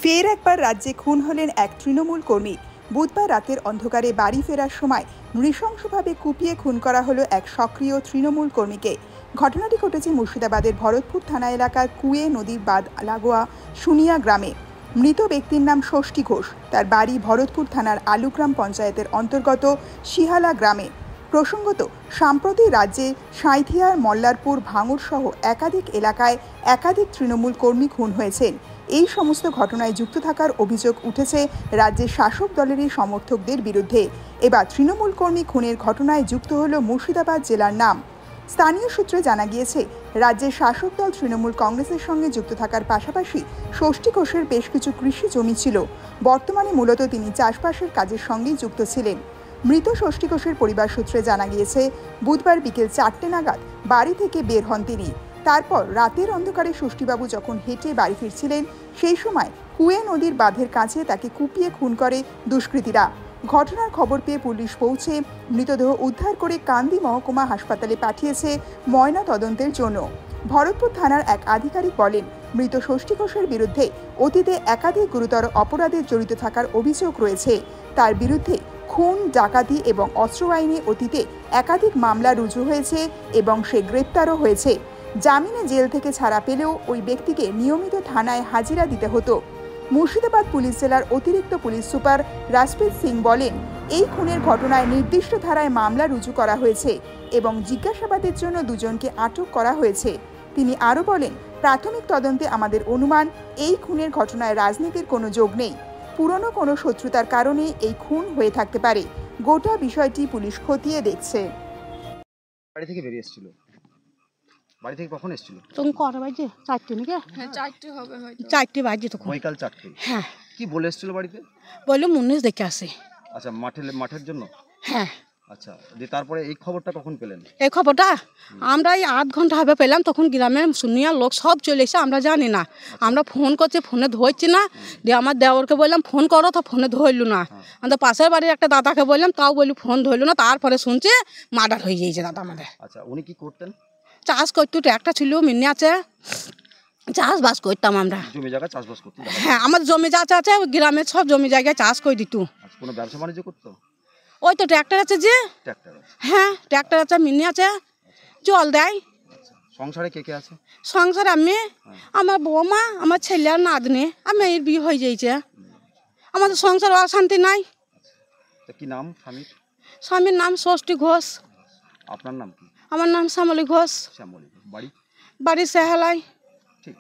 ফের একবার রাজ্যে খুন হলেন এক তৃণমূল কর্মী। বুধবার রাতের অন্ধকারে বাড়ি ফেরার সময় নৃশংসভাবে কুপিয়ে খুন করা হলো এক সক্রিয় তৃণমূল কর্মীকে। ঘটনাটি ঘটেছে মুর্শিদাবাদের ভরতপুর থানা এলাকার কুয়ে নদীর বাঁধ লাগোয়া শুনিয়া গ্রামে। মৃত ব্যক্তির নাম ষষ্ঠী ঘোষ। তার বাড়ি ভরতপুর থানার আলুগ্রাম পঞ্চায়েতের অন্তর্গত শিহালা গ্রামে। প্রসঙ্গত, সম্প্রতি রাজ্যে সাঁইথিয়ার মল্লারপুর ভাঙড় সহ একাধিক এলাকায় একাধিক তৃণমূল কর্মী খুন হয়েছেন। এই সমস্ত ঘটনায় যুক্ত থাকার অভিযোগ উঠেছে রাজ্যের শাসক দলেরই সমর্থকদের বিরুদ্ধে। এবার তৃণমূল কর্মী খুনের ঘটনায় যুক্ত হল মুর্শিদাবাদ জেলার নাম। স্থানীয় সূত্রে জানা গিয়েছে, রাজ্যের শাসক দল তৃণমূল কংগ্রেসের সঙ্গে যুক্ত থাকার পাশাপাশি ষষ্ঠী ঘোষের বেশ কিছু কৃষি জমি ছিল। বর্তমানে মূলত তিনি চাষবাসের কাজের সঙ্গেই যুক্ত ছিলেন। মৃত ষষ্ঠী ঘোষের পরিবার সূত্রে জানা গিয়েছে, বুধবার বিকেল 4টে নাগাদ বাড়ি থেকে বের হন তিনি। তারপর রাতের অন্ধকারে ষষ্ঠীবাবু যখন হেঁটে বাড়ি ফিরছিলেন, সেই সময় কুয়ে নদীর বাঁধের কাছে তাকে কুপিয়ে খুন করে দুষ্কৃতীরা। ঘটনার খবর পেয়ে পুলিশ পৌঁছে মৃতদেহ উদ্ধার করে কান্দি মহকুমা হাসপাতালে পাঠিয়েছে ময়না তদন্তের জন্য। ভরতপুর থানার এক আধিকারিক বলেন, মৃত ষষ্ঠী ঘোষের বিরুদ্ধে অতীতে একাধিক গুরুতর অপরাধে জড়িত থাকার অভিযোগ রয়েছে। তার বিরুদ্ধে খুন, ডাকাতি এবং অস্ত্র আইনে অতীতে একাধিক মামলা রুজু হয়েছে এবং সে গ্রেপ্তারও হয়েছে। জামিনে জেল থেকে ছাড়া পেলেও ওই ব্যক্তিকে নিয়মিত থানায় হাজিরা দিতে হতো। মুর্শিদাবাদ পুলিশ জেলার অতিরিক্ত পুলিশ সুপার রাজপ্রীত সিং বলেন, এই খুনের ঘটনায় নির্দিষ্ট ধারায় মামলা রুজু করা হয়েছে এবং জিজ্ঞাসাবাদের জন্য দুজনকে আটক করা হয়েছে। তিনি আরও বলেন, প্রাথমিক তদন্তে আমাদের অনুমান, এই খুনের ঘটনায় রাজনীতির কোনো যোগ নেই। পুরনো কোনো শত্রুতার কারণে এই খুন হয়ে থাকতে পারে। গোটা বিষয়টি পুলিশ খতিয়ে দেখছে। বাড়ি থেকে বেরিয়ে এসেছিল। বাড়ি থেকে কখন এসেছিল? তখন কটা বাজে? 4টে নাকি? হ্যাঁ 4টে হবে হয়তো। 4টে বাজে তখন। বৈকাল 4টে। হ্যাঁ। কি বলে এসেছিল বাড়িতে? বললো মুন্নিস দেখে আসে। আচ্ছা, মাঠের জন্য? হ্যাঁ। আচ্ছা, দিয়ে তারপরে এই খবরটা কখন পেলেন? এই খবরটা আমরা এই 8 ঘন্টা হবে পেলাম। তখন গ্রামে শুনিয়া লোক সব চলে এসে, আমরা জানি না। আমরা ফোন করছি, ফোনে ধরছি না। দিয়ে আমার দেওরকে বললাম ফোন করো, তো ফোনে ধরলো না। আমাদের পাশের বাড়ির একটা দাদাকে বললাম, তাও বলি ফোন ধরলো না। তারপরে শুনছে মার্ডার হয়ে গিয়েছে দাদা আমাদের। আচ্ছা, উনি কি করতেন? চাষ করতো, একটা ছিল, মিনি আছে, চাষবাস করতাম আমরা। জমি জায়গা চাষবাস করতেন? হ্যাঁ, আমার জমি যা আছে গ্রামের সব জমি জায়গায় চাষ করে দিত। আচ্ছা, কোনো ব্যবসা বাণিজ্য করতো? ওই তো ট্র্যাক্টর আছে যে। ট্র্যাক্টর? হ্যাঁ, ট্র্যাক্টর আছে, মিনি আছে, জল দেয়। সংসারে কে কে আছে? সংসার আমি, আমার বৌমা, আমার ছেলে আর নাতনি। আমি এর বিয়ে হয়ে যাইছে। আমাদের সংসার অশান্তি নাই। কি নাম স্বামীর? স্বামীর নাম ষষ্ঠী ঘোষ। আপনার নাম কি? আমার নাম শ্যামলী ঘোষ। শ্যামলী। বাড়ি? বাড়ি সেহালাই। ঠিক।